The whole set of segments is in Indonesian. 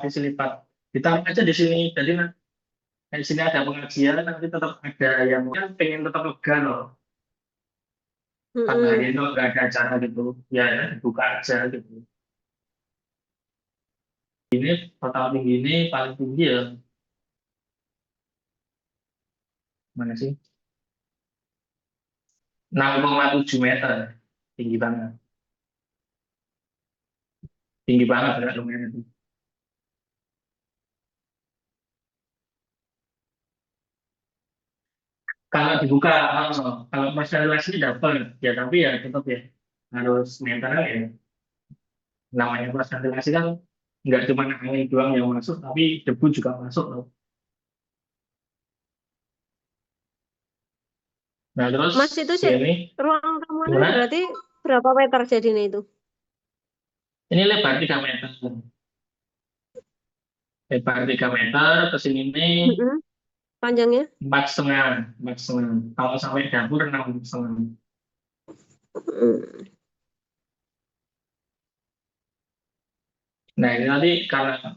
isi lipat. Ditambah aja di sini. Jadi di sini ada pengajian, nanti tetap ada yang pengen tetap lega loh. Pada hari Mm-mm. itu nggak ada acara gitu, ya buka aja gitu. Ini total tinggi ini paling tinggi ya mana sih? 6,7 meter, tinggi banget, tinggi banget ya lumayan itu. Kalau dibuka, kalau masyarakat ini dapat ya, tapi ya tetap ya harus maintenance ya. Namanya proses ventilasi kan nggak cuma angin doang yang masuk, tapi debu juga masuk loh. Nah terus Mas itu sih ini ruang tamunya gimana? berarti berapa meter jadinya itu? Ini lebar 3 meter, lebar 3 meter ke sini nih Mm-mm. Panjangnya? 4,5, 4,5. Kalau sampai dapur 6,5. Mm. Nah ini nanti karena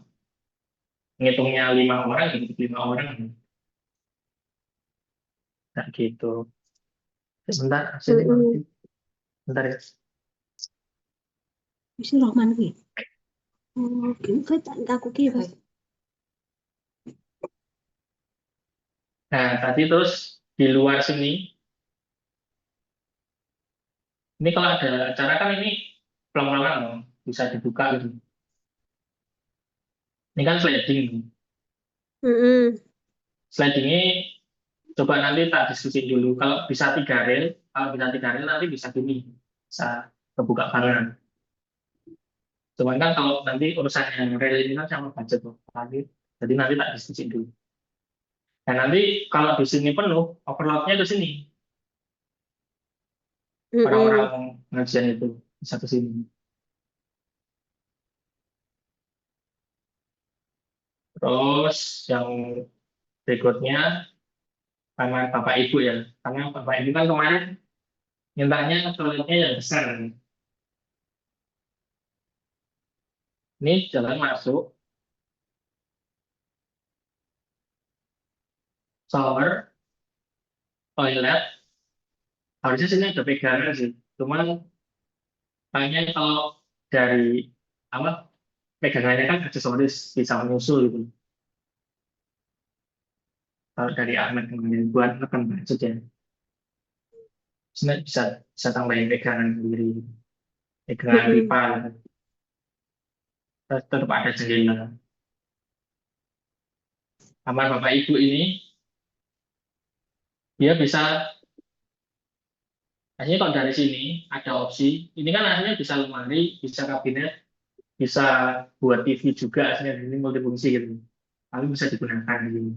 ngitungnya 5 orang, gitu 5 orang, nah gitu. Sebentar, sini nanti, Mm-mm. bentar ya. Bismillahirrahmanirrahim. Oh, gini kan tak aku kira. Nah tadi terus di luar sini, ini kalau ada acara kan ini pelan-pelan dong, bisa dibuka gitu. Ini kan sliding nih. Mm-mm. Slidingnya coba nanti tak diskusi dulu. Kalau bisa 3 rel, kalau bisa 3 rel nanti bisa gini, bisa kebuka kanan. Cuman kan kalau nanti urusannya rel ini kan sama budget tuh. Jadi nanti tak diskusi dulu. Dan nanti kalau di sini penuh, overloadnya ke sini. Mm-mm. Orang-orang pengajian itu bisa ke sini. Terus yang berikutnya kamar bapak ibu ya. Karena bapak ibu kan kemarin mintanya toiletnya yang besar. Ini jalan masuk, shower, toilet. Harusnya sini ada pegangan sih. Cuman kayaknya kalau dari apa pegangannya kan aksesoris bisa menyusul gitu. Kalau dari Ahmed kemarin buat neken budget ya. Sebenarnya bisa tambahin pegangan sendiri, pegangan Mm-mm. pipa gitu. Tetap ada jendela. Kamar bapak ibu ini dia bisa, hanya kalau dari sini ada opsi. Ini kan akhirnya bisa lemari, bisa kabinet, bisa buat TV juga. Aslinya ini multifungsi gitu. Lalu bisa digunakan gitu.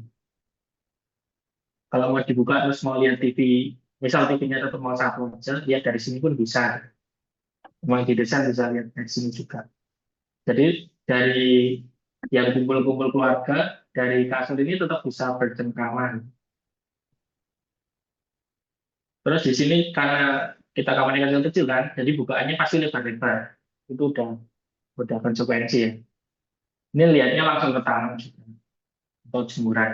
Kalau mau dibuka terus mau lihat TV, misal TV-nya tetap mau satu aja, lihat dari sini pun bisa. Mau didesain bisa lihat dari sini juga. Jadi dari yang kumpul-kumpul keluarga, dari kasur ini tetap bisa bercengkraman. Terus di sini karena kita kamarnya kecil-kecil kan, jadi bukaannya pasti lebar-lebar. Itu udah konsekuensi ya. Ini lihatnya langsung ke taman juga, atau jemuran.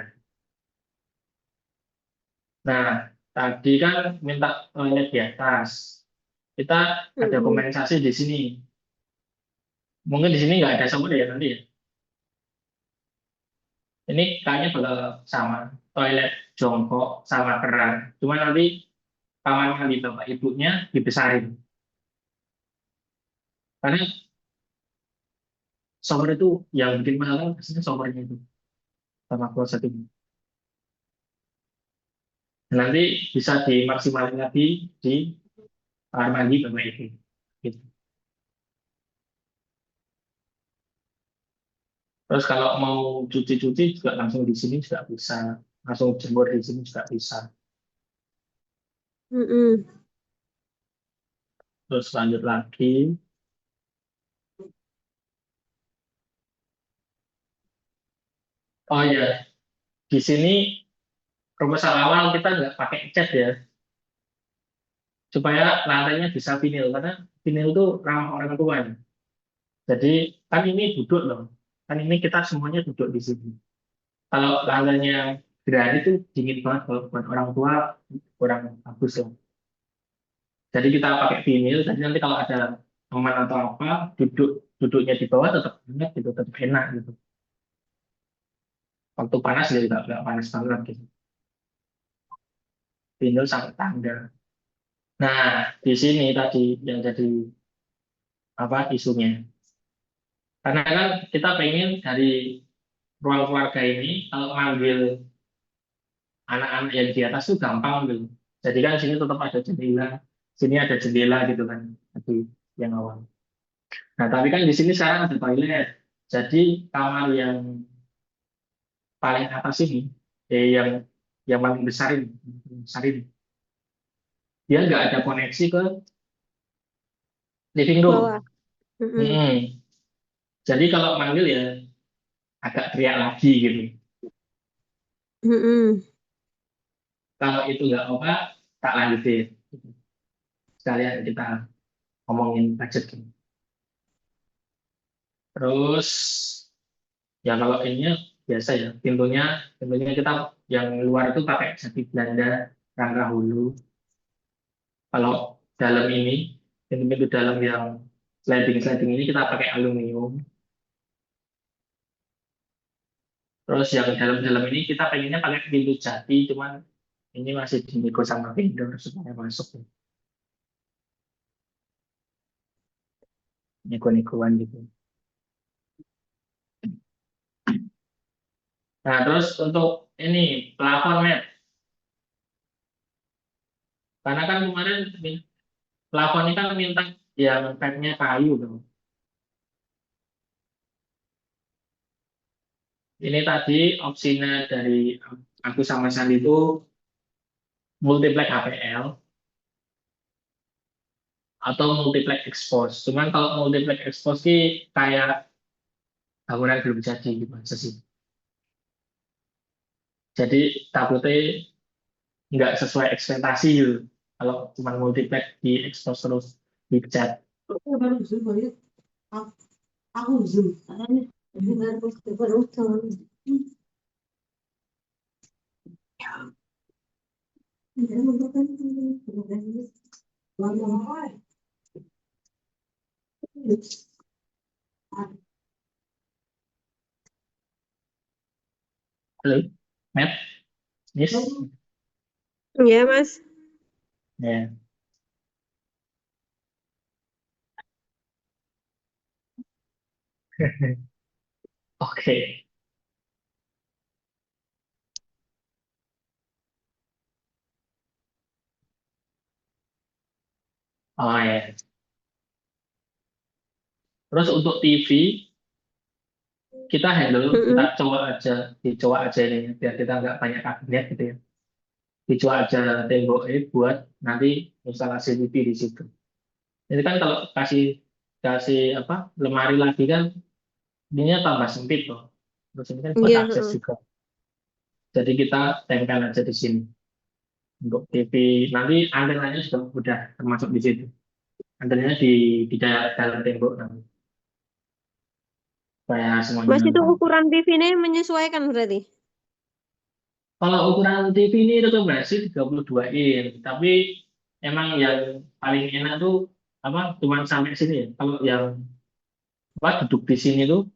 Nah, tadi kan minta toilet di atas. Kita ada Mm-mm. kompensasi di sini. Mungkin di sini nggak ada sumur ya nanti ya. Ini kayaknya bakal sama. Toilet jongkok sama keran. Cuma nanti kamar mandi bapak ibunya dibesarin. Karena shower itu yang bikin masalah biasanya showernya itu sama kloset itu. Nanti bisa dimaksimalkan lagi di kamar mandi bapak ibu. Gitu. Terus kalau mau cuci-cuci juga langsung di sini juga bisa. Langsung jemur di sini juga bisa. Mm-mm. Terus lanjut lagi. Oh ya, di sini proposal awal kita nggak pakai cat ya, supaya lantainya bisa vinil. Karena vinil itu ramah orang tua ya. Jadi kan ini duduk loh. Kan ini kita semuanya duduk di sini. Kalau lantainya granit itu dingin banget kalau buat orang tua kurang bagus lah. Jadi kita pakai vinil. Jadi nanti kalau ada teman atau apa duduknya di bawah tetap hangat gitu, tetap enak gitu. Waktu panas ya nggak panas banget gitu. Vinil sampai tangga. Nah, di sini tadi yang jadi apa isunya. Karena kan kita pengen dari ruang keluarga ini kalau manggil anak-anak yang di atas tuh gampang gitu. Jadi kan sini tetap ada jendela, sini ada jendela gitu kan. Tadi yang awal. Nah, tapi kan di sini sekarang ada toilet. Jadi kamar yang paling atas ini, yang paling besar ini, dia nggak ada koneksi ke living Bawah. room. Mm-mm. Hmm. Jadi kalau manggil ya agak teriak lagi gitu. Mm-mm. Kalau itu nggak apa, tak lanjutin. Sekalian kita ngomongin budget gitu. Terus ya kalau ininya biasa ya, pintunya kita yang luar itu pakai jati Belanda, rangka hulu. Kalau dalam ini, pintu-pintu dalam yang sliding-sliding ini kita pakai aluminium. Terus yang dalam-dalam ini kita pengennya pakai pintu jati, cuman ini masih dinego sama vendor supaya masuk. Nego-negoan gitu. Nah, terus untuk ini plafon, Matt. Karena kan kemarin plafon ini kan minta yang pipe-nya kayu tuh. Ini tadi opsinya dari aku sama Sandi itu multiplex HPL atau multiplex expose. Cuman kalau multiplex expose sih kayak bangunan belum jadi gitu aja sih. Jadi takutnya nggak sesuai ekspektasi gitu. Kalau cuma multiplex di expose terus dicat. Aku baru zoom aja. Aku zoom. Katanya, baru zoom. Halo, Matt, yes, Iya, Mas. ya, oke, oh ya. Terus untuk TV kita handle, kita Mm-mm. dicoba aja ini biar kita nggak banyak kabinet gitu ya. Dicoba aja temboknya buat nanti instalasi TV di situ. Ini kan kalau kasih kasih apa lemari lagi kan ininya tambah sempit loh. Terus ini kan buat Iya, akses heeh. juga. Jadi kita tempel aja di sini untuk TV. Nanti antenanya sudah udah termasuk di situ. Antenanya di dalam tembok nanti. Supaya semuanya. Mas itu ukuran TV ini menyesuaikan berarti? Kalau ukuran TV ini rekomendasi 32 in, tapi emang yang paling enak tuh apa cuma sampai sini ya. Kalau yang apa duduk di sini tuh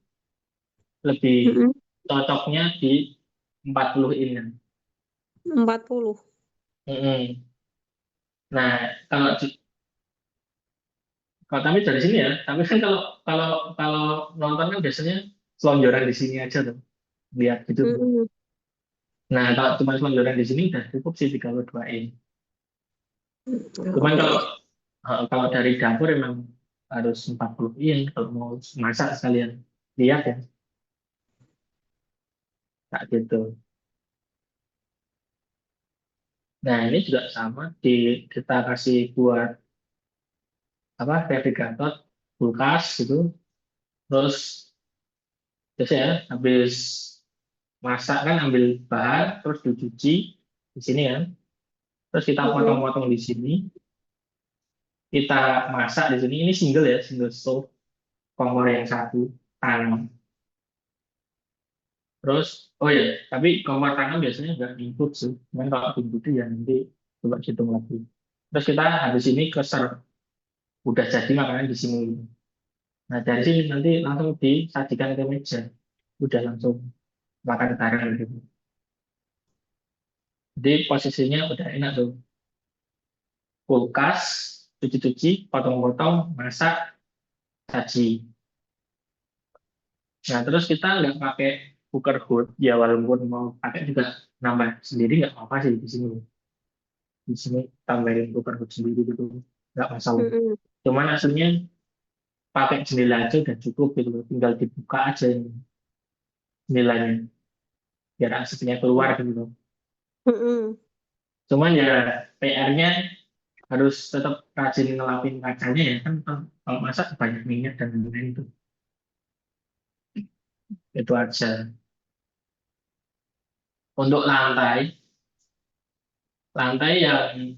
lebih Mm-mm. cocoknya di 40 in. 40. Mm-mm. Nah, kalau kalau tapi dari sini ya, tapi kan kalau kalau kalau nonton kan biasanya selonjoran di sini aja tuh, lihat gitu. Mm-mm. Nah, kalau cuma selonjoran di sini udah cukup sih 32 in. Cuman kalau Oke. kalau dari dapur emang harus 40 in kalau mau masak sekalian lihat ya, tak gitu. Nah, ini juga sama kita kasih buat apa vertigator, kulkas gitu. Terus biasa ya habis masak kan ambil bahan terus dicuci di sini kan. Terus kita Mm-mm. potong-potong di sini, kita masak di sini. Ini single ya, single stove, kompor yang satu, tanam. Terus, oh ya, tapi kompor tangan biasanya nggak input sih. Cuman kalau input ya nanti coba hitung lagi. Terus kita habis ini ke serve. Udah jadi makanan di sini. Nah, dari sini nanti langsung disajikan ke meja. Udah langsung makan bareng gitu. Jadi posisinya udah enak tuh. Kulkas, cuci-cuci, potong-potong, masak, saji. Nah, terus kita nggak pakai cooker hood, ya walaupun mau pakai juga nambah sendiri nggak apa-apa sih di sini. Di sini tambahin cooker hood sendiri gitu, nggak masalah. Mm-mm. Cuman aslinya pakai jendela aja udah cukup gitu, tinggal dibuka aja jendelanya, biar asapnya keluar gitu. Mm-mm. Cuman ya PR-nya harus tetap rajin ngelapin kacanya ya kan kalau masak banyak minyak dan lain-lain itu aja. Untuk lantai, lantai yang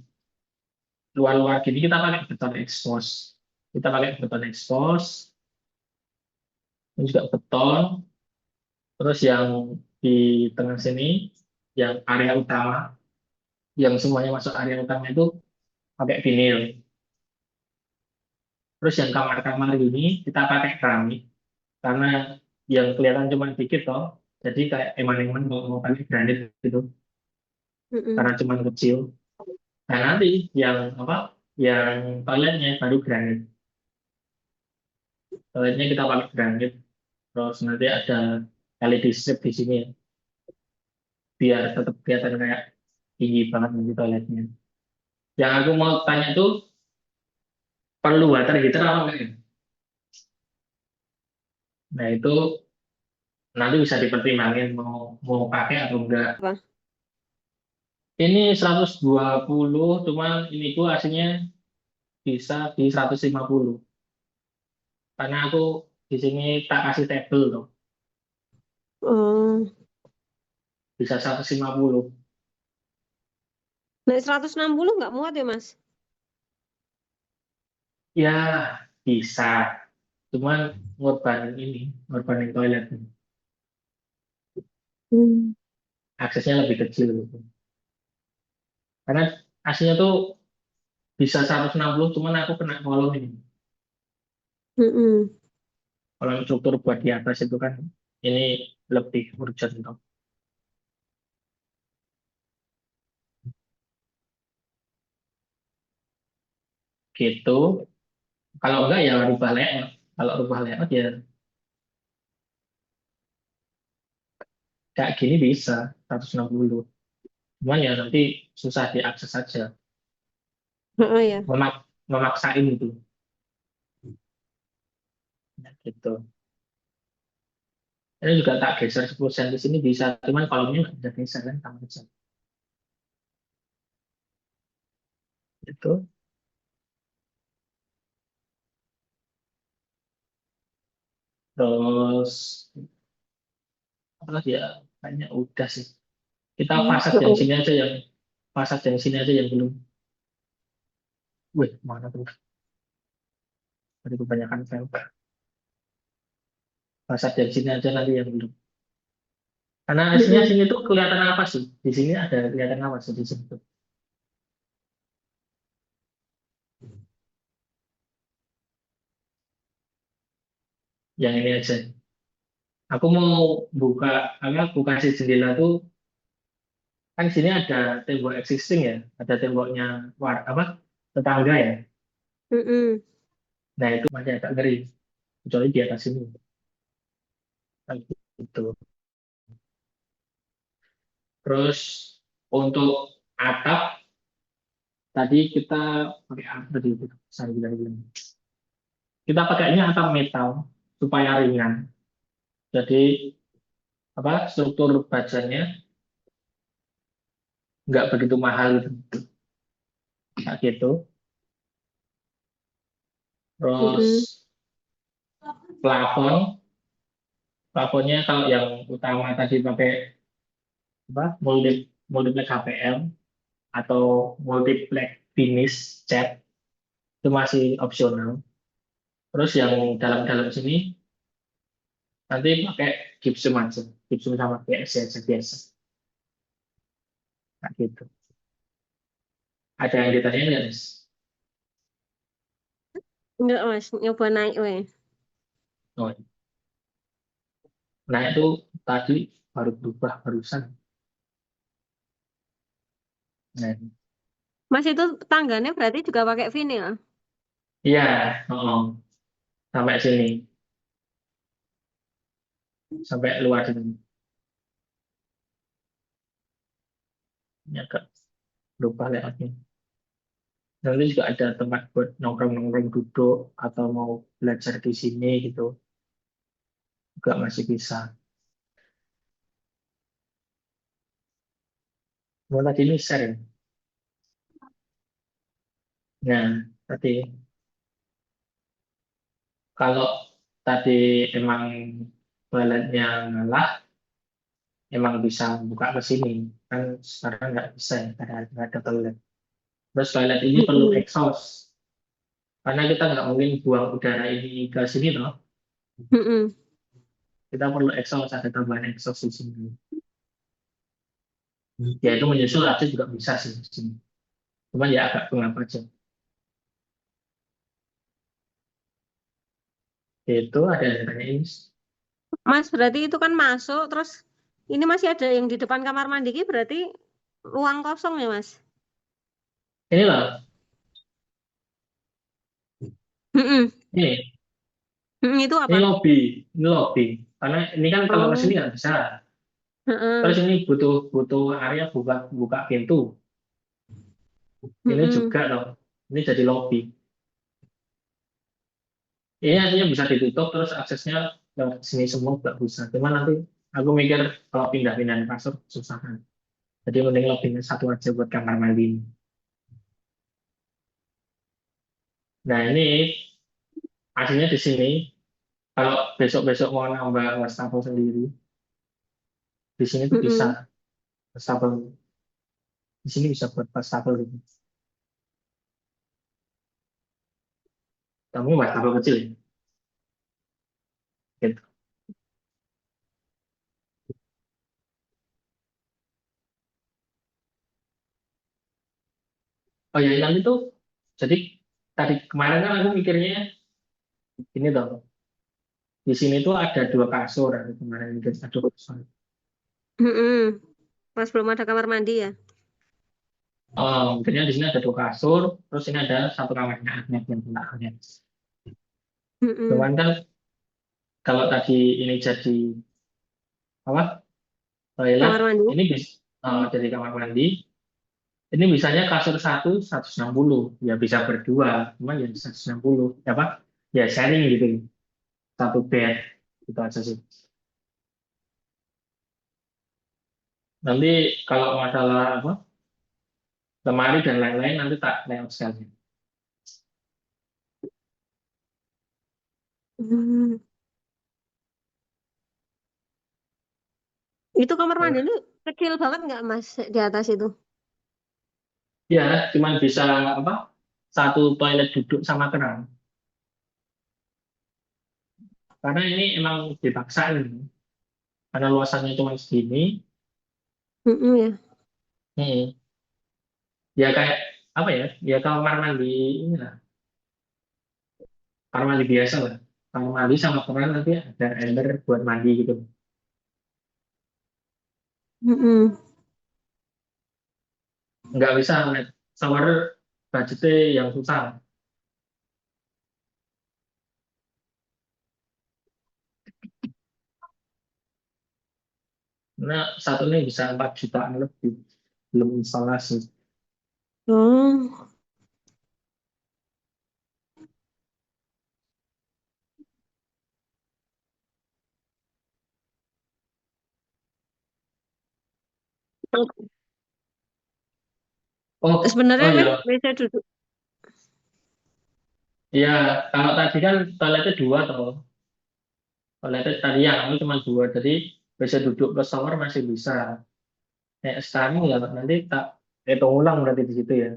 luar-luar gini kita pakai beton expose. Kita pakai beton expose, ini juga beton. Terus yang di tengah sini, yang area utama, yang semuanya masuk area utama itu pakai vinil. Terus yang kamar-kamar ini kita pakai keramik karena yang kelihatan cuma dikit toh. Jadi kayak eman-eman mau pakai granit gitu Mm-mm. karena cuma kecil. Nah nanti yang apa? Yang toiletnya baru granit. Toiletnya kita pakai granit. Terus nanti ada LED strip di sini ya, biar tetap kelihatan kayak tinggi banget nanti toiletnya. Yang aku mau tanya tuh perlu water heater apa enggak ya? Nah itu nanti bisa dipertimbangin mau mau pakai atau enggak. Apa? Ini 120, cuman ini tuh aslinya bisa di 150. Karena aku di sini tak kasih table loh, Oh. bisa 150. Nah, 160 nggak muat ya, Mas? Ya bisa, cuman ngorbanin ini, ngorbanin toilet. Hmm. Aksesnya lebih kecil gitu. Karena aslinya tuh bisa 160, cuman aku kena kolong ini. Mm-mm. Kalau struktur buat di atas itu kan ini lebih urgent toh. Gitu. Kalau enggak ya rubah layout. Kalau rubah layout ya kayak gini bisa 160. Cuman ya nanti susah diakses saja. Oh ya. Memaksain itu. Ya, gitu. Ini juga tak geser 10 cm di sini bisa. Cuman kolomnya nggak bisa geser kan sama aja. Itu. Terus apa lagi ya? Kayaknya udah sih. Kita fasad yang Oh. sini aja yang fasad yang sini aja yang belum. Wih, mana tuh? Tadi kebanyakan file. Fasad yang sini aja nanti yang belum. Karena aslinya Mm-mm. sini tuh kelihatan apa sih? Di sini ada kelihatan apa sih di sini tuh? Yang ini aja. Aku mau buka, aku kasih jendela tuh kan di sini ada tembok existing ya, ada temboknya apa tetangga ya. Mm-mm. Nah itu masih agak ngeri, kecuali di atas ini. Kan gitu. Terus untuk atap tadi kita pakai apa tadi itu? Saya bilang. Kita pakainya atap metal supaya ringan. Jadi apa struktur bajanya nggak begitu mahal gitu. Kayak gitu. Terus Mm-mm. plafon, plafonnya kalau yang utama tadi pakai apa multiplex HPL atau multiplex finish cat itu masih opsional. Terus yang dalam-dalam sini Nanti pakai gipsum aja, gipsum sama PVC aja biasa. Nah, gitu. Ada yang ditanyain nggak, Mas? Enggak, Mas. Nyoba naik, weh. Oh, nah itu tadi baru berubah barusan. Nah, Mas, itu tangganya berarti juga pakai vinil? iya, oh, sampai sini, sampai luar sini. Ini agak berubah layoutnya. Nanti juga ada tempat buat nongkrong-nongkrong duduk atau mau belajar di sini gitu, juga masih bisa. Mau tadi ini share ya? Nah, tadi kalau tadi emang toiletnya ngalah, emang bisa buka ke sini. Kan sekarang nggak bisa ya, karena nggak ada toilet. Terus toilet ini perlu Mm-mm. exhaust. Karena kita nggak mungkin buang udara ini ke sini, toh. Mm-mm. Kita perlu exhaust, ada tambahan exhaust di sini. Ya itu menyusul aja juga bisa sih di sini. Cuman ya agak pengap aja. Itu ada yang tanyain. Mas, berarti itu kan masuk, terus ini masih ada yang di depan kamar mandi, ki berarti ruang kosong ya, Mas? Ini loh, Mm-mm. ini, Mm-mm, itu ini apa? lobby, ini lobby. Karena ini kan kalau ke sini Oh, nggak bisa. Terus heeh. ini butuh butuh area buka buka pintu. Ini Mm-mm. juga loh. Ini jadi lobby. Ini artinya bisa ditutup terus aksesnya lewat sini semua nggak bisa. Cuma nanti aku mikir kalau pindah-pindahin kasur susah kan. Jadi mending lobbynya satu aja buat kamar mandi. Nah ini aslinya di sini. Kalau besok-besok mau nambah wastafel sendiri, di sini tuh bisa Mm-mm. wastafel. Di sini bisa buat wastafel gitu. Kamu wastafel kecil ya? Gitu. Oh ya nanti tuh, jadi tadi kemarin kan aku mikirnya ini dong. Di sini tuh ada dua kasur. Aku kemarin mikir ada dua kasur. Mm-mm. Mas, belum ada kamar mandi ya? Oh, mungkinnya di sini ada dua kasur, terus ini ada satu kamarnya Agnes yang belakangnya. Mm-mm. Cuman kan kalau tadi ini jadi apa toilet, Kamar mandi? ini bisa jadi kamar mandi. Ini misalnya kasur satu 160, ya bisa berdua, cuman ya 160, ya apa? Ya sharing gitu, satu bed, itu aja sih. Nanti kalau masalah apa lemari dan lain-lain nanti tak layout sekali. Hmm. Itu kamar mandi Nah, itu kecil banget nggak, Mas, di atas itu? ya cuman bisa apa? Satu toilet duduk sama keran. Karena ini emang dipaksain, karena luasannya cuma segini. Mm-mm, ya. Hmm. Ya kayak apa ya? Ya kamar mandi inilah, kamar mandi biasa lah. Kamar mandi sama keran nanti ada ember buat mandi gitu. Mm-mm. Nggak bisa net shower budgetnya yang susah. Karena satu ini bisa 4 jutaan lebih, belum instalasi. Oh, Oh, sebenarnya oh kan ya, bisa duduk. ya kalau tadi kan toiletnya dua toh. Toiletnya tadi yang kamu cuma dua, jadi bisa duduk plus shower masih bisa. Kayak sekarang ya nanti tak hitung ulang berarti di situ ya.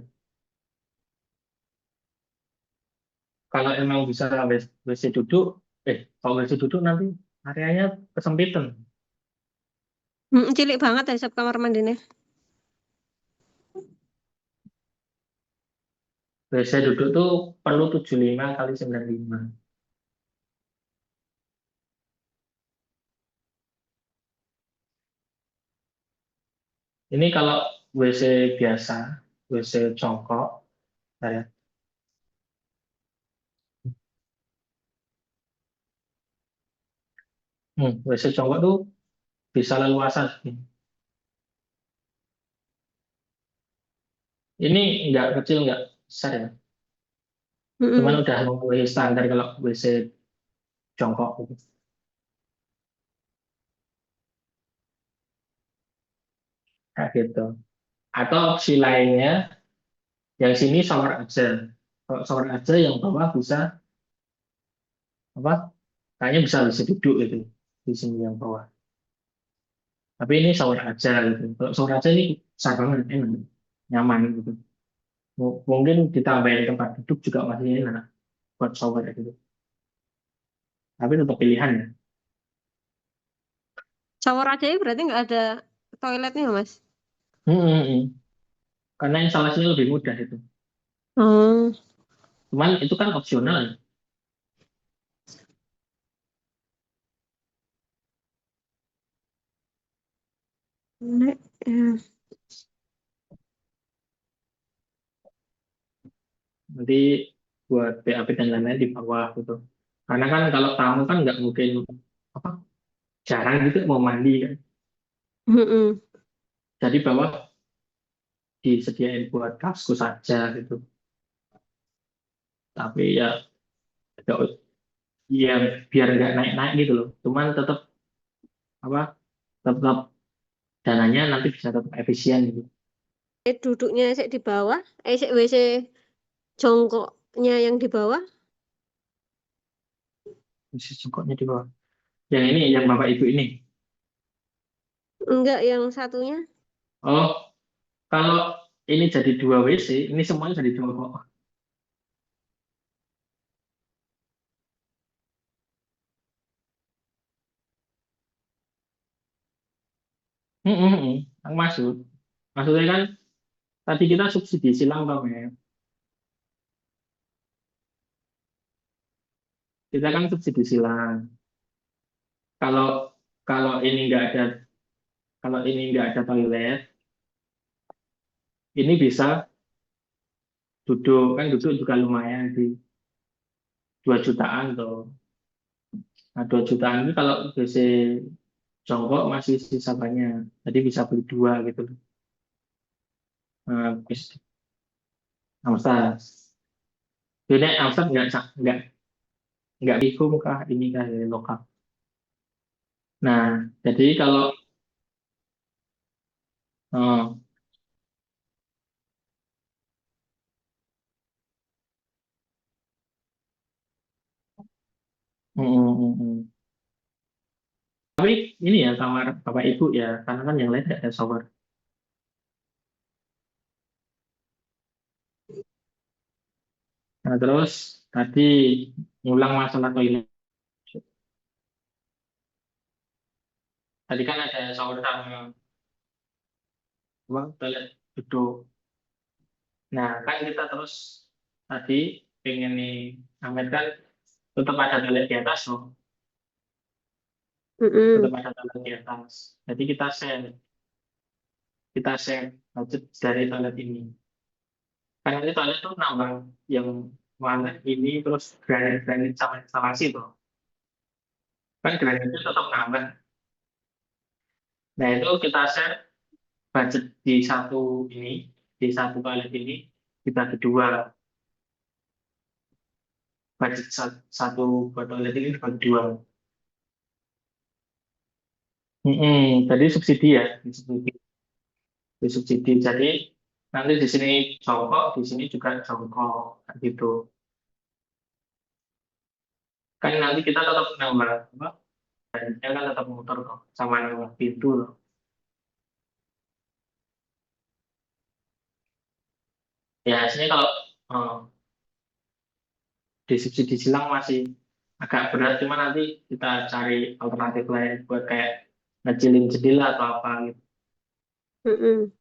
Kalau emang bisa WC duduk, kalau WC duduk nanti areanya kesempitan. Cilik banget ya sab kamar mandinya. WC duduk tuh perlu 75 kali 95. Ini kalau WC biasa, WC congkok, saya WC congkok tuh bisa leluasa sih. Ini nggak kecil, nggak besar ya. Cuman Mm-mm. udah memenuhi standar kalau WC jongkok gitu. Kayak gitu. Atau opsi lainnya, yang sini shower aja. Kalau shower aja, yang bawah bisa apa? Kayaknya bisa duduk gitu di sini yang bawah. Tapi ini shower aja gitu. Kalau shower aja ini besar banget, enak, nyaman gitu. Mungkin ditambahin tempat duduk juga masih enak buat shower gitu. Tapi tetap pilihan ya. Shower aja ya berarti nggak ada toiletnya, Mas? Hmm, hmm, hmm. Karena instalasinya lebih mudah itu. Oh, Cuman itu kan opsional ya. nek, ya. Nanti buat BAP dan lain-lain di bawah gitu. Karena kan kalau tamu kan nggak mungkin apa jarang gitu mau mandi kan. Mm-mm. Jadi bawah disediain buat kaskus saja gitu. Tapi nggak- ya biar nggak naik-naik gitu loh. Cuman tetap apa tetap dananya nanti bisa tetap efisien gitu. Duduknya sik di bawah, sik WC jongkoknya yang di bawah. Isi cukupnya di bawah. Yang ini yang bapak ibu ini. Enggak, yang satunya. Oh, kalau ini jadi 2 WC, ini semuanya jadi dua kok. Yang maksud. Maksudnya kan tadi kita subsidi silang Pak Mem. Kita kan subsidi silang. Kalau kalau ini nggak ada kalau ini nggak ada toilet, ini bisa duduk kan duduk juga lumayan di 2 jutaan tuh. Nah 2 jutaan itu kalau WC jongkok masih sisa banyak, jadi bisa beli 2 gitu. Nah, Amstas. Jadi Amstas nggak bingung kah ini kah dari lokal. Nah jadi kalau oh, mm, mm, mm. Tapi ini ya kamar bapak ibu ya, karena kan yang lain tidak ada shower. Nah terus tadi ngulang masalah toilet. Tadi kan ada shower sama toilet duduk. Nah kan kita terus tadi pengen nih Ahmed kan tetap ada toilet di atas loh, tetap Mm-mm. ada toilet di atas. Jadi kita share budget dari toilet ini. Karena ini toilet tuh nambah yang mana ini terus granit-granit sama instalasi tuh. Kan granit itu tetap nambah. Nah itu kita share budget di satu toilet ini kita kedua budget satu buat toilet ini dibagi 2. Jadi subsidi ya, disubsidi. Jadi nanti di sini jongkok, di sini juga jongkok kayak gitu. Kan nanti kita tetap nambah apa? Ya kan tetap motor kok, sama nambah pintu loh. Ya, sini kalau eh, disubsidi silang masih agak berat, cuma nanti kita cari alternatif lain buat kayak ngecilin jendela atau apa gitu. Mm-mm.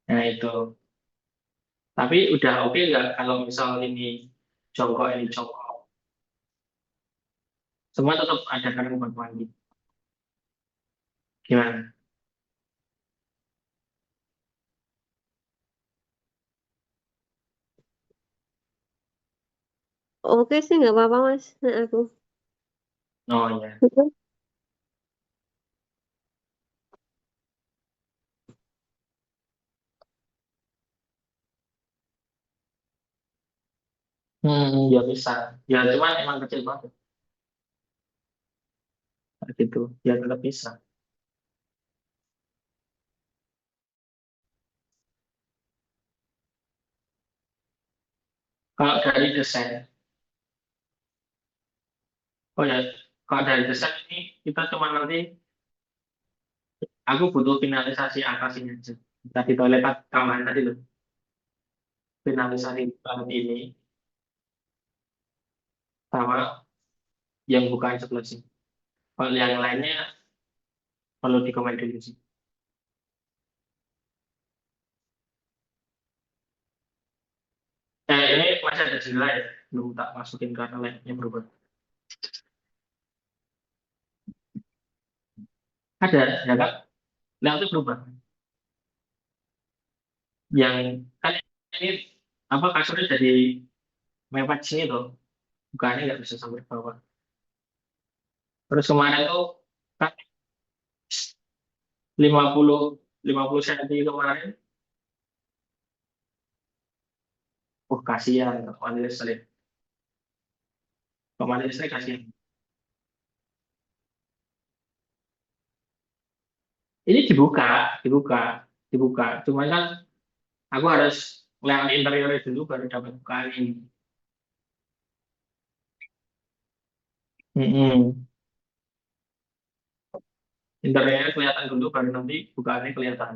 Nah itu. Tapi udah oke nggak kalau misal ini jongkok, semua tetap ada kan buat mandi. Gimana? Oke sih, nggak apa-apa Mas. Nah, aku. Oh ya. Mm-mm. Ya bisa. Ya cuman emang kecil banget gitu. Ya tetap bisa. Kalau dari desain, oh ya, kalau dari desain ini kita cuma nanti, aku butuh finalisasi atas ini aja. Tadi toilet tambahan tadi loh, finalisasi toilet ini sama yang bukan sebelah sini. Kalau yang lainnya perlu dikomen dulu sih. Ini masih ada jendela ya, belum tak masukin karena lainnya berubah. Ada, ya kan? Layoutnya berubah. Yang kan ini apa kasurnya jadi mepet sini tuh, bukannya nggak bisa sampai bawah. Terus kemarin tuh kan 50 50 cm kemarin, kasihan kemarin listrik. Kemarin listrik kasihan. Ini dibuka, dibuka, dibuka. Cuman kan aku harus lihat interiornya dulu baru dapat bukaan ini. Mm-mm. Interiornya kelihatan dulu baru nanti bukaannya kelihatan.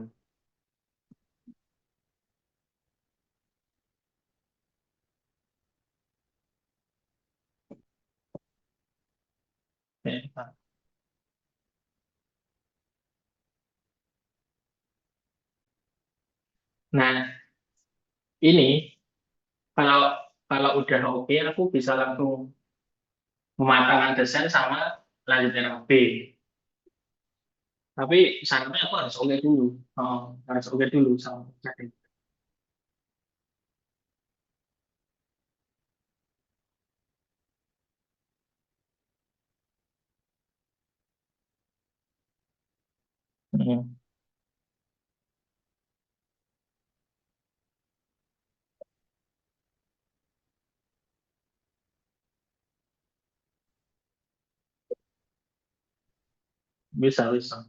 Ya. Nah, ini kalau kalau udah oke, aku bisa langsung pematangan desain sama lanjutin B. Tapi syaratnya aku harus oke dulu. Oh, harus oke dulu sama desain. Hmm, bisa, bisa.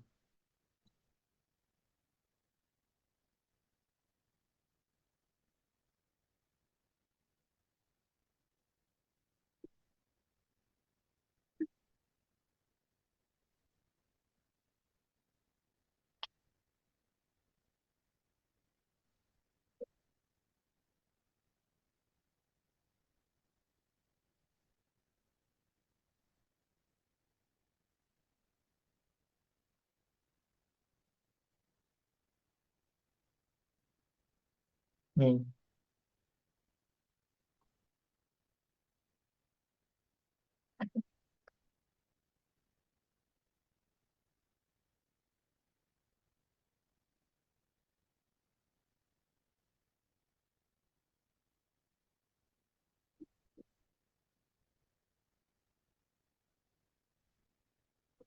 Hmm.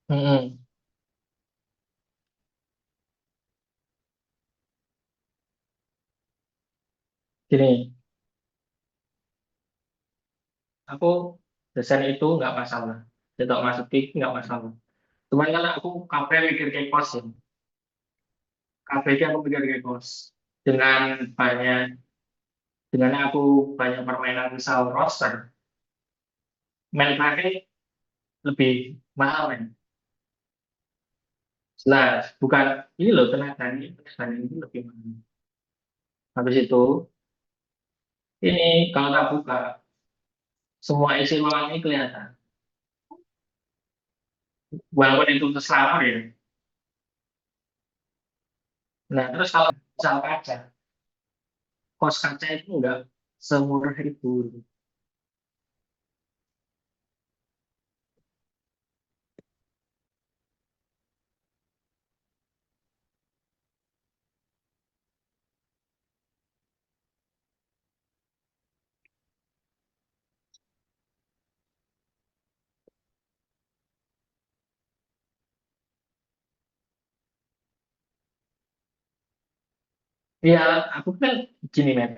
Hmm. Gini, aku desain itu nggak masalah. Cetok masuk TV nggak masalah. Cuman kan aku KP mikir kayak kos ya. KP aku mikir kayak kos. Dengan banyak, dengan aku banyak permainan misal roster, main pakai lebih mahal men. Jelas, bukan ini loh tenaga ini lebih mahal. Habis itu, ini kalau tak buka, semua isi ruangannya kelihatan. Walaupun itu terselapor ya. Nah, terus kalau misal kaca, kos kaca itu enggak semurah itu. Ya, aku kan gini, men.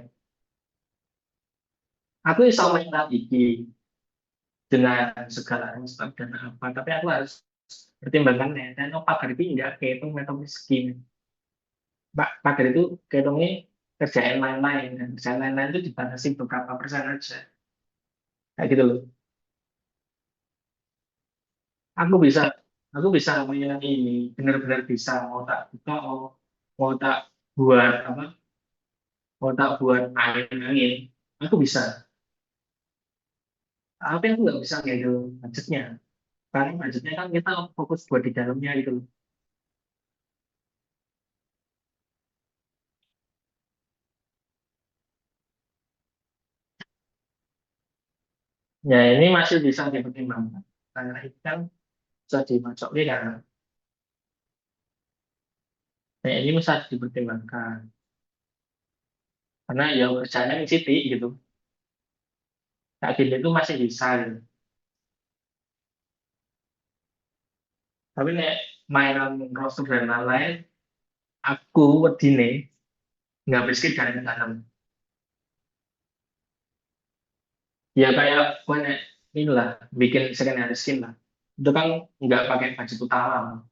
Aku bisa main iki dengan segala aspek dan apa, tapi aku harus pertimbangkan ya. Dan oh, pagar itu enggak kehitung metode miskin. Pagar itu kehitungnya kerjaan lain-lain. Dan kerjaan lain-lain itu dibatasi beberapa persen aja. Kayak gitu loh. Aku bisa, aku bisa main ini, benar-benar bisa. Mau tak buka, mau tak buat apa, mau tak buat angin-angin. Aku bisa. Tapi aku nggak bisa handle budgetnya. Karena budgetnya kan kita fokus buat di dalamnya gitu loh. Ya ini masih bisa dipertimbangkan. Karena itu kan bisa dimacok kan. Nah ini bisa dipertimbangkan. Karena ya kerjanya di City gitu. Kayak gini itu masih bisa gitu. Tapi nek mainan roster dan lain-lain, aku wedine nggak miskin dari dalam. Ya kayak gue nek inilah bikin secondary skin lah. Itu kan nggak pakai budget utama.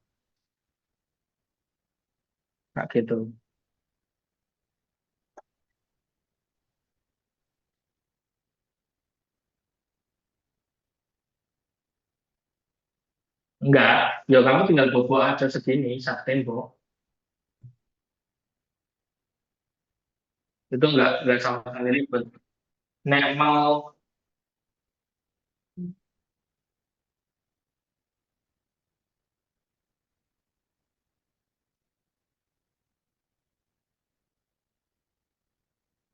Kayak gitu. Enggak, ya kamu tinggal bobo aja segini, satu tembok. Itu enggak sama sekali ribet. Nek mau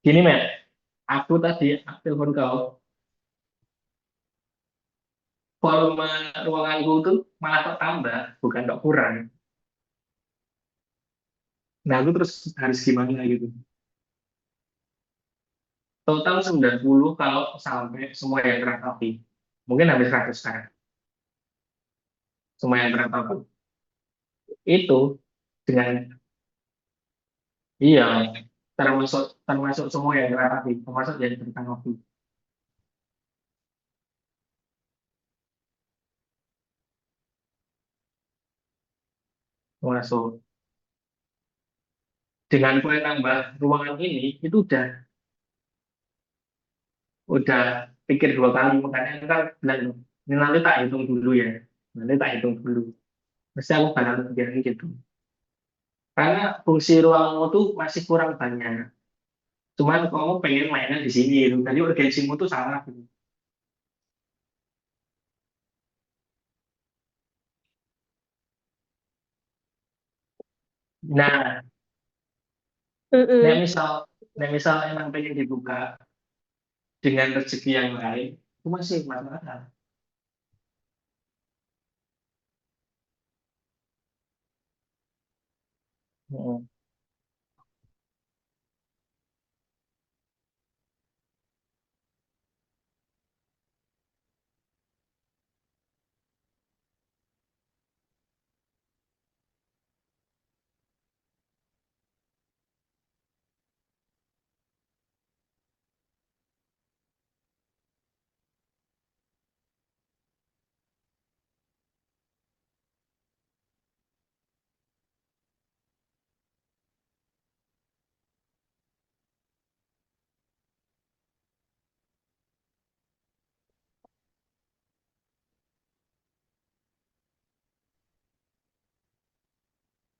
gini, Met, aku tadi aku telepon kau, volume ruanganku tuh malah kok tambah, bukan kok kurang. Nah, aku terus harus gimana gitu. Total 90 kalau sampai semua yang teratapi. Mungkin habis 100 sekarang. Semua yang teratapi. Itu dengan, iya, termasuk termasuk semua yang teratapi, termasuk yang tertanggapi. Termasuk dengan kue nambah ruangan ini, itu udah pikir dua kali, makanya kan bilang, ini nanti tak hitung dulu ya. Nanti tak hitung dulu. Mesti aku bakal bilang gitu. Karena fungsi ruangmu tuh masih kurang banyak. Cuman kamu pengen mainan di sini gitu. Tadi urgensimu tuh salah gitu. Nah, nek Mm-mm. misal, nek misal emang pengen dibuka dengan rezeki yang lain, itu masih masuk akal. Mm.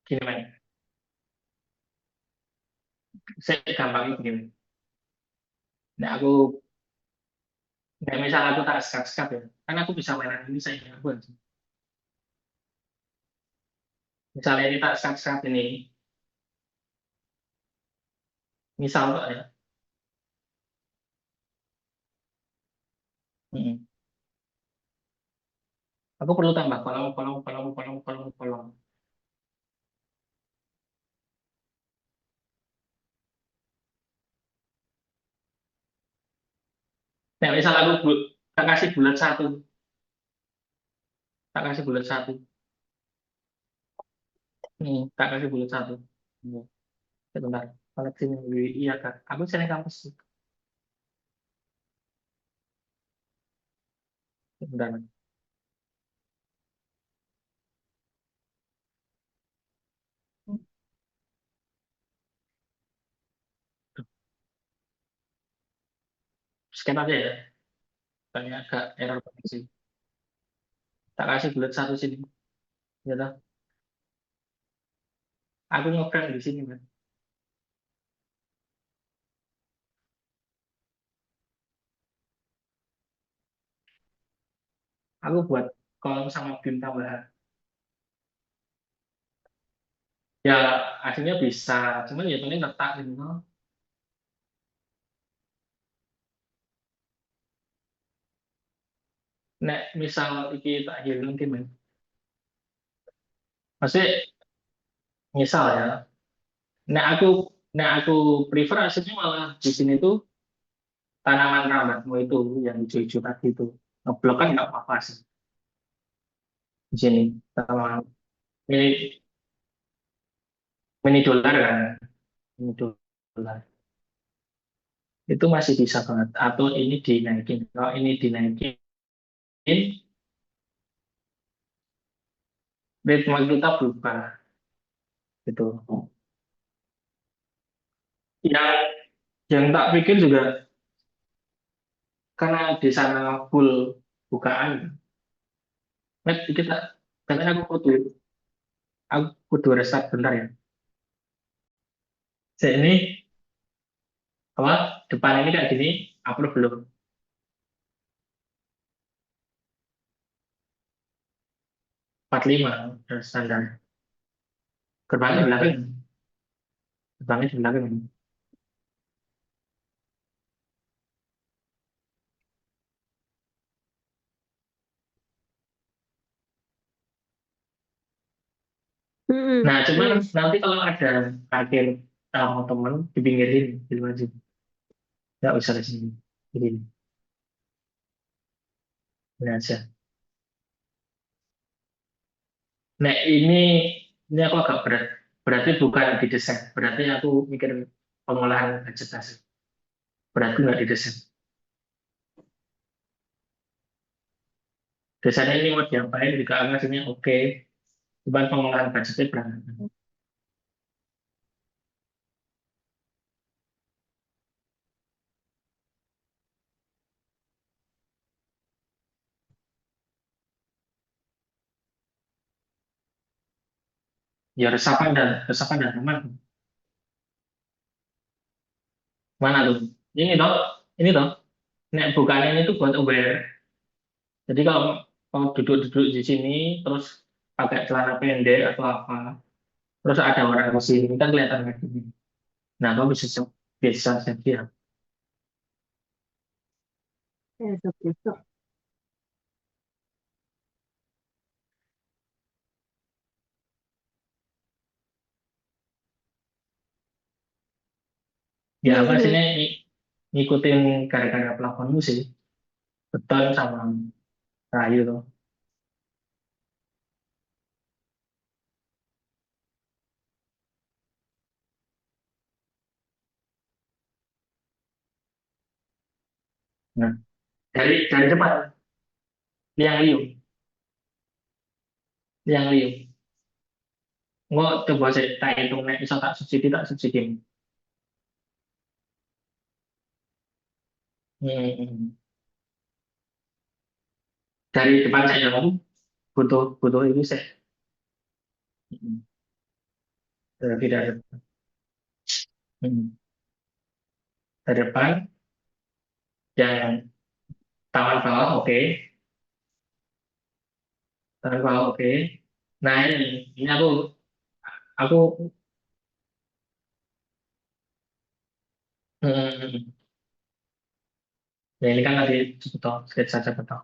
Gini, men. Saya gampang gini. Nek aku Nah, misal aku tak sekat-sekat ya, kan aku bisa mainan ini saya ingat buat. Misalnya ini tak sekat-sekat ini, misal kok ya. Mm. Aku perlu tambah kolom, kolom, kolom, kolom, kolom, kolom. Nah, misal aku tak kasih bulat satu, tak kasih bulat satu. Tak kasih bulat satu. Hmm. Sebentar, koneksi ini iya kak. Aku sering kampus. Sebentar. Scan aja ya. Banyak agak error koneksi. Tak kasih bulat satu sini. Ya toh. Aku ngeframe di sini kan. Aku buat kolom sama bin tambahan. Ya akhirnya bisa. Cuman ya ini letak gitu. No. Nek misal iki tak hilang gimana? Maksudnya misal ya. Nek aku nek aku prefer aslinya malah di sini tuh tanaman rambatmu itu yang hijau-hijau tadi itu. Ngeblok kan nggak apa-apa sih di sini. Sama mini, mini dolar kan. Mini dolar. Itu masih bisa banget. Atau ini dinaikin. Kalau ini dinaikin, ritme kita berubah. Gitu. Yang, yang tak pikir juga karena di sana full bukaan. Net kita, katanya aku kudu restart bentar ya. Saya ini apa depan ini kayak gini, upload belum? 45 udah standar. Gerbangnya di belakang, gerbangnya di belakang. Nah, cuman nanti kalau ada parkir sama temen di pinggir ini, di luar sini, nggak usah di sini. Jadi, ini aja. Nah, ini aku agak berat. Berarti bukan di desain. Berarti aku mikir pengolahan vegetasi. Berarti nggak di desain. Desainnya ini mau diapain juga anggapannya oke. Cuman pengolahan budgetnya berantakan. Ya resapan dan aman. Mana tuh? Ini toh. Nek bukan ini tuh buat aware. Jadi kalau kalau duduk-duduk di sini terus pakai celana pendek atau apa, terus ada orang di sini kan kelihatan kayak gini. Nah, kamu bisa saja. Besok-besok. Ya Iya, apa sih iya. ini ngikutin gara-gara pelakonmu sih, beton sama kayu tuh. Nah, dari depan liang liung, liang liung. Nggak coba saya tak hitung nek iso tak subsidi. Hmm. Dari depan saya aku butuh butuh ini saya. Hmm. Dari hmm. Dari depan yang taman bawah oke. Taman bawah oke. Nah ini aku hmm, ya ini kan tadi betul sketsa saja betul.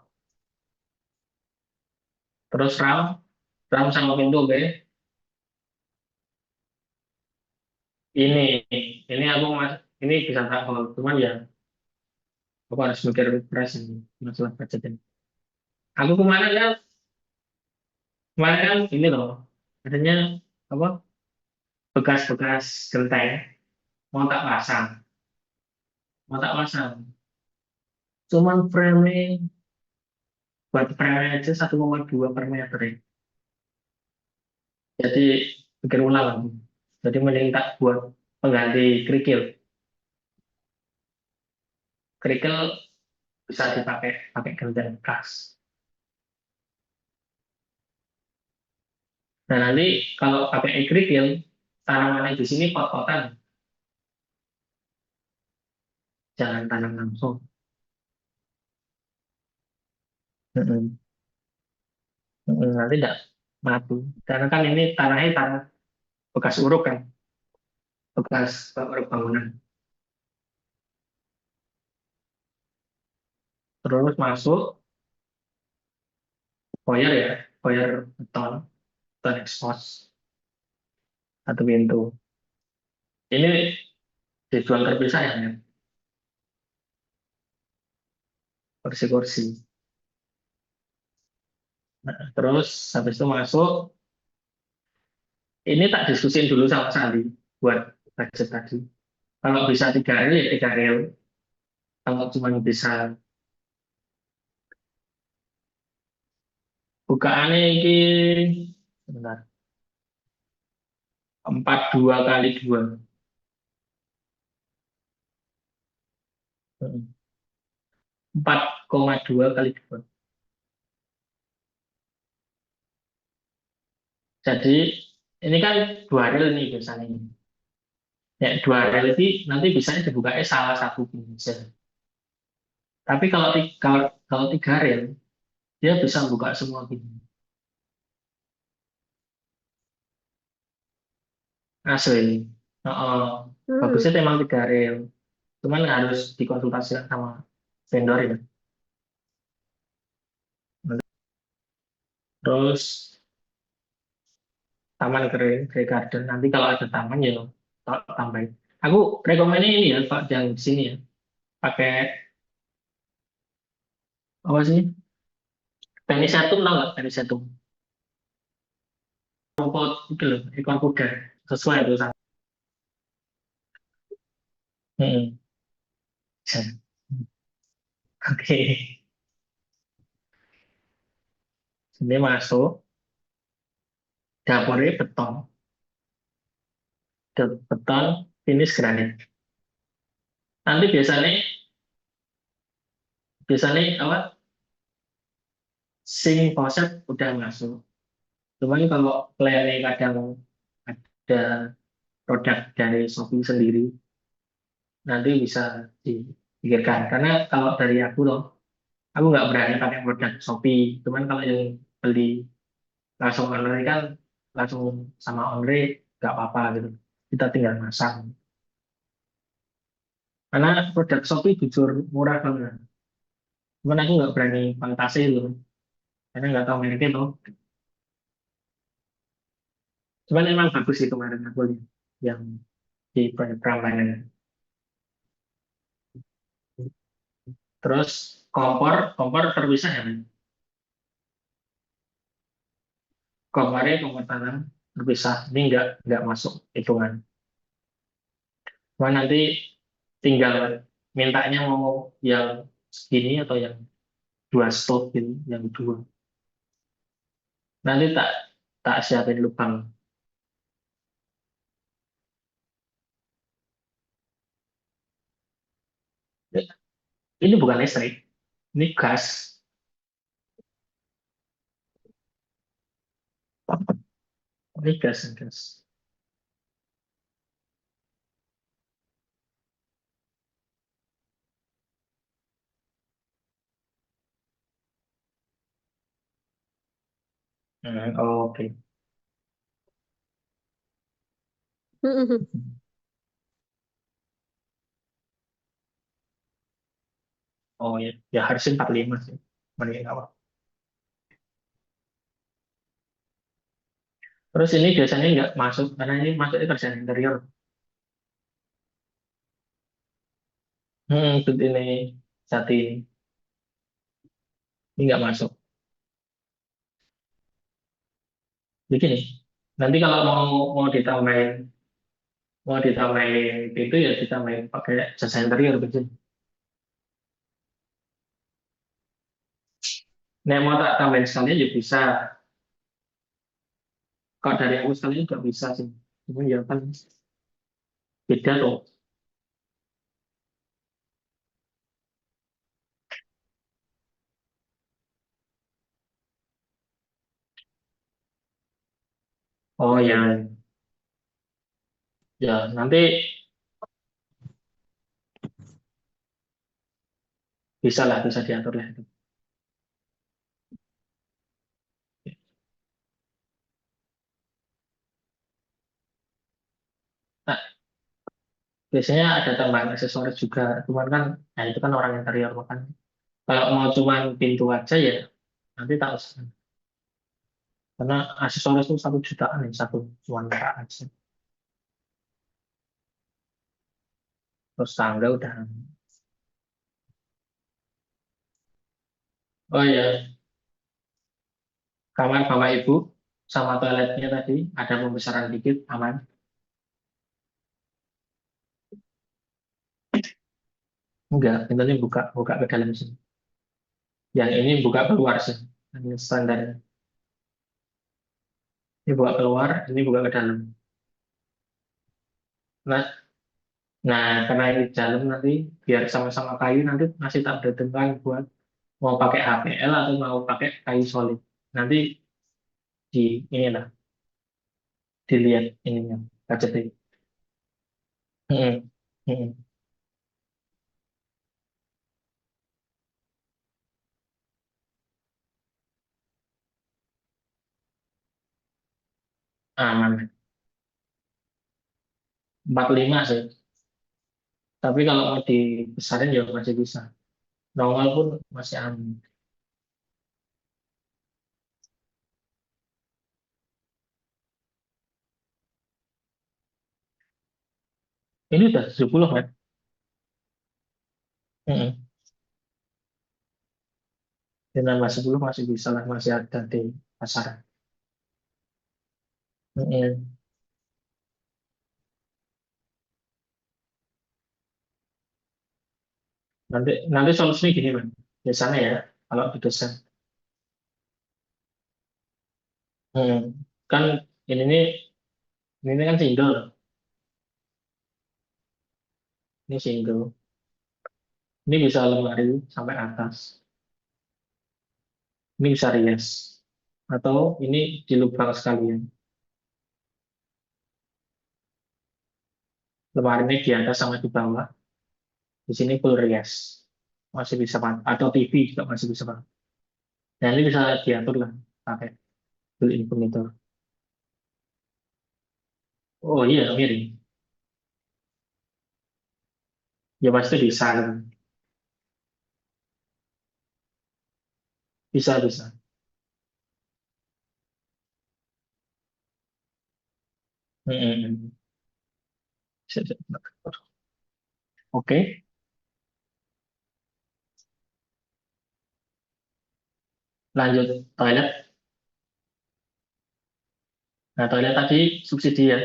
Terus ram sama pintu oke. Ini ini aku mas ini bisa tak kalau cuman ya aku harus mikir press ini masalah budget ini. Aku kemarin kan ini loh adanya apa bekas-bekas genteng mau tak pasang mau tak pasang cuman frame buat frame aja 1,2 per meter ya. Jadi pikir ulang aku. Jadi mending tak buat pengganti kerikil bisa dipakai pakai genteng bekas. Nah nanti kalau pakai kerikil tanamannya di sini pot-potan jangan tanam langsung. Mm-mm. Nanti tidak mati karena kan ini tanahnya tanah bekas uruk kan bekas uruk bangunan. Terus masuk foyer ya, foyer beton expose satu pintu. Ini dijual terpisah ya, Nen? Kursi-kursi. Nah, terus habis itu masuk, ini tak diskusin dulu sama Sandi buat budget tadi. Kalau bisa 3 rel ya 3 rel. Kalau cuma bisa bukaannya ini sebentar 42 kali 2 4,2 kali 2. Jadi ini kan 2 rel nih biasanya. Ya 2 rel ini nanti bisa dibukanya salah satu pintu. Tapi kalau 3 rel dia bisa buka semua pintu. Asli. Oh, Hmm. bagusnya memang 3 rel. Cuman harus dikonsultasikan sama vendor ya. Terus taman kering, free garden. Nanti kalau ada taman ya tambahin. Aku rekomennya ini ya Pak yang di sini ya. Pakai apa sih? Penisetum tau nggak? Penisetum. Rumput itu loh, ekor kuda. Sesuai itu sama. Hmm. Oke. Ini masuk. Dapurnya beton, finish granit. Nanti biasanya apa? Sing faucet udah masuk. Cuman kalau plannya kadang ada produk dari Shopee sendiri, nanti bisa dipikirkan. Karena kalau dari aku nggak berani pakai produk Shopee. Cuman kalau yang beli langsung online kan langsung sama online nggak apa-apa gitu. Kita tinggal masang. Karena produk Shopee jujur murah banget. Cuman aku nggak berani fantasi loh. Karena nggak tahu mereknya tuh. Cuman emang bagus sih kemarin aku lihat yang di Prambanan. Terus kompor terpisah ya, men? Kompor tanam terpisah. Ini nggak masuk hitungan. Cuma nanti tinggal mintanya mau yang segini atau yang 2 stok gitu, yang 2. Nanti tak tak siapin lubang. Ini bukan listrik, ini gas. Ini gas. Oke. Oh ya, ya harusnya 45 sih. Mending awal. Terus ini biasanya nggak masuk, karena ini masuknya kerjaan interior. Ini Jati ini nggak masuk. Begini, nanti kalau mau ditambahin itu ya ditambahin pakai jasa interior begini. Nah, mau tak tambahin sekalian ya bisa. Kalau dari aku sekalian nggak bisa sih. Ini ya kan beda tuh. Oh ya, ya nanti bisa lah, bisa diatur lah itu. Nah, biasanya ada tambahan aksesoris juga, cuman kan, nah itu kan orang interior kan. Kalau mau cuman pintu aja ya nanti tak usah. Karena aksesoris itu 1 jutaan ya satu cuman merah aja. Terus tangga udah. Oh ya, kamar bapak ibu sama toiletnya tadi ada pembesaran dikit aman. Enggak, pintunya buka buka ke dalam sini. Yang ini buka keluar sih. Ini standar. Ini buka keluar, ini buka ke dalam. Nah, nah karena ini dalam nanti biar sama-sama kayu nanti masih tak bertentuan buat mau pakai HPL atau mau pakai kayu solid. Nanti di inilah dilihat ininya budgetnya. Mm-mm. Mm-mm. Aman. 45 sih. Tapi kalau mau dibesarin ya masih bisa. Nongol pun masih aman. Ini udah 70 kan? Mm-mm. Dengan mas 10 masih bisa lah, masih ada di pasaran. Mm-mm. Nanti solusinya gini man. Biasanya ya, kalau didesain. Mm. Kan ini nih, ini kan single. Ini single. Ini bisa lemari sampai atas. Ini bisa rias. Atau ini dilubang sekalian. Lemari ini di atas sama di bawah. Di sini full rias. Masih bisa pakai. Atau TV juga masih bisa pakai. Nah ini bisa diatur lah pakai built-in monitor. Oh iya, miring. Ya pasti bisa. Bisa, bisa. Mm-mm. Siap, siap. Oke, lanjut toilet. Nah, toilet tadi subsidi ya.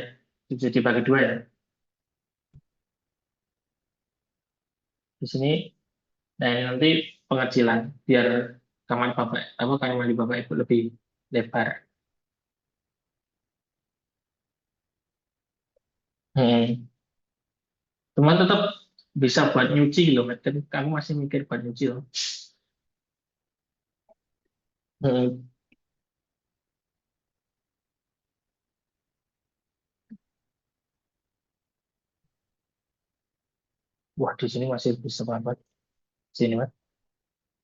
Subsidi bagi dua ya. Di sini, nah ini nanti pengecilan biar kamar bapak, apa kamar mandi bapak ibu lebih lebar. Hmm. Cuman tetap bisa buat nyuci loh, Mat. Kan kamu masih mikir buat nyuci loh. Hmm. Wah, di sini masih bisa banget. Sini, Mat.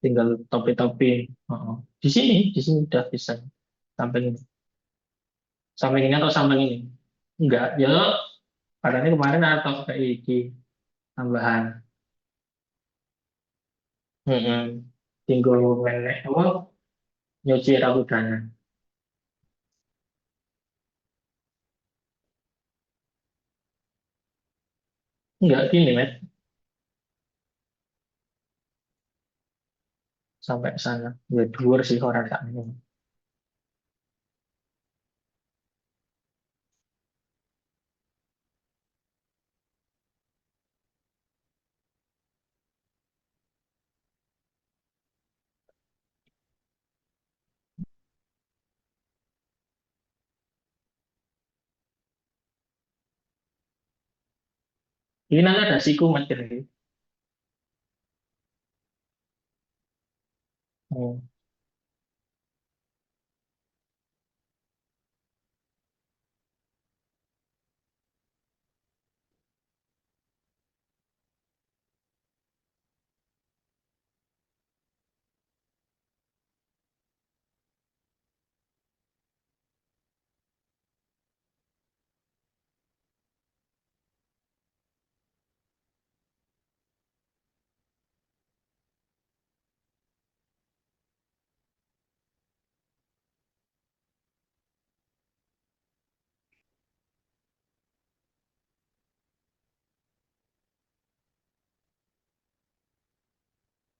Tinggal topi-topi. Oh. Di sini udah bisa. samping ini. Samping ini atau samping ini? Enggak, ya katanya kemarin atau kayak iki tambahan. Tinggal menek apa nyuci rambut dana. Enggak gini, Met, sampai sana. Ya dhuwur sih orang tak minum. Ini nanti ada siku materi. Hmm.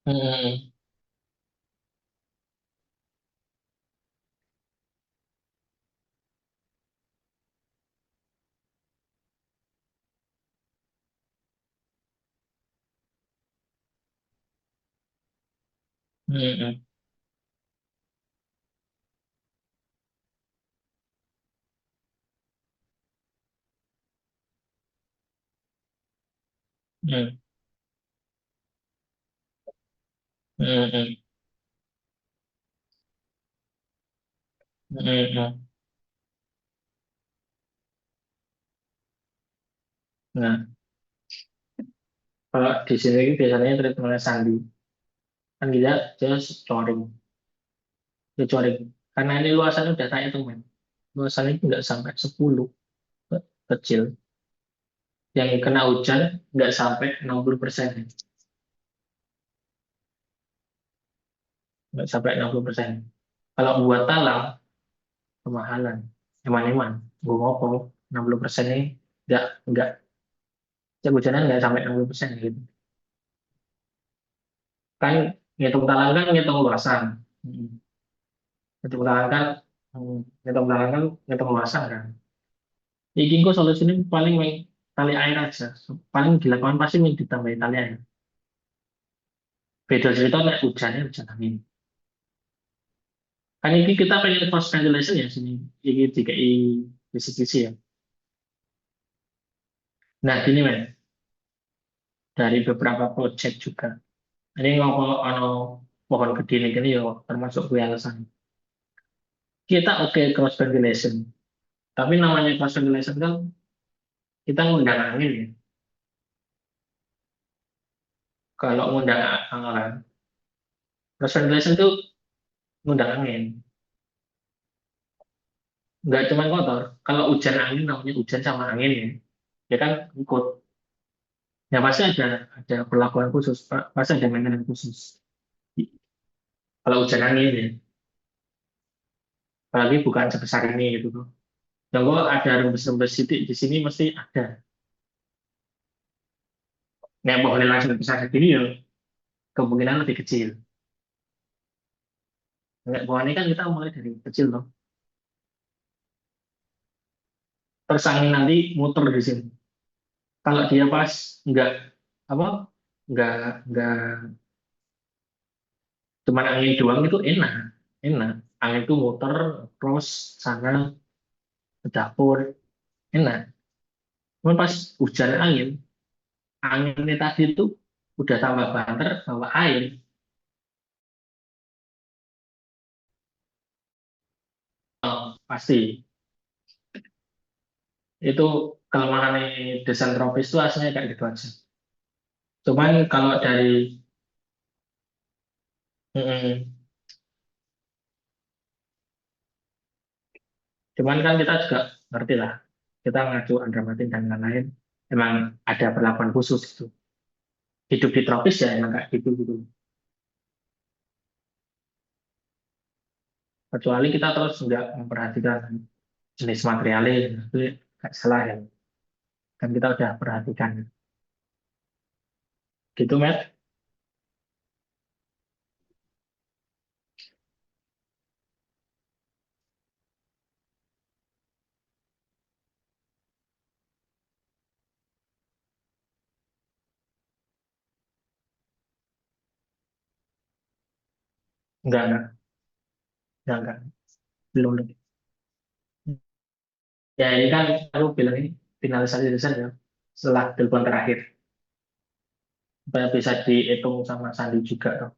Hmm. Hmm. Hmm. Hmm. Hmm. Hmm. Nah, kalau di sini biasanya treatmentnya Sandi. Kan kita just coring. Ya coring. Karena ini luasannya udah kayak itu, men. Luasannya itu nggak sampai 10. Kecil. Yang kena hujan nggak sampai 60%. Nggak sampai 60%. Kalau buat talang, kemahalan. Eman-eman. Gue ngopo, 60% ini nggak, hujanan nggak sampai 60% gitu. Kan ngitung talang kan ngitung luasan. Hmm. Ngitung talang kan, ngitung talang kan ngitung luasan kan. Iki kok solusinya paling main tali air aja. Paling di lapangan pasti main ditambahin tali air. Beda cerita nek hujannya hujan angin. Kan ini kita pengen cross ventilation ya sini. Ini DKI kisi ya. Nah gini men, dari beberapa project juga. Ini ngomong ano pohon gede ini gini ya termasuk gue alasan. Kita oke cross ventilation, tapi namanya cross ventilation kan kita ngundang angin ya. Kalau ngundang cross ventilation itu ngundang angin. Nggak cuma kotor. Kalau hujan angin namanya hujan sama angin ya. Ya kan ikut. Ya pasti ada perlakuan khusus, pasti ada maintenance khusus. Kalau hujan angin ya, apalagi bukan sebesar ini gitu tuh. Yang gua ada rembes-rembes sidik di sini mesti ada. Nek pohonnya langsung besar segini ya kemungkinan lebih kecil. Nek pohonnya kan kita mulai dari kecil loh. Terus angin nanti muter di sini. Kalau dia pas nggak apa nggak nggak cuma angin doang itu enak, enak. Angin itu muter terus sana ke dapur enak. Cuman pas hujan angin, anginnya tadi itu udah tambah banter bawa air. Oh, pasti itu kelemahan desain tropis itu aslinya kayak gitu aja. Cuman kalau dari mm, Cuman kan kita juga ngerti lah, kita ngacu Andramatin dan lain-lain, emang ada perlakuan khusus itu. Hidup di tropis ya emang kayak gitu gitu. Kecuali kita terus nggak memperhatikan jenis materialnya, itu nggak salah ya. Kan kita udah perhatikan. Gitu, Matt? Enggak, belum. Ya ini kan aku bilang ini finalisasi desain ya, setelah telepon terakhir. Supaya bisa dihitung sama Sandi juga.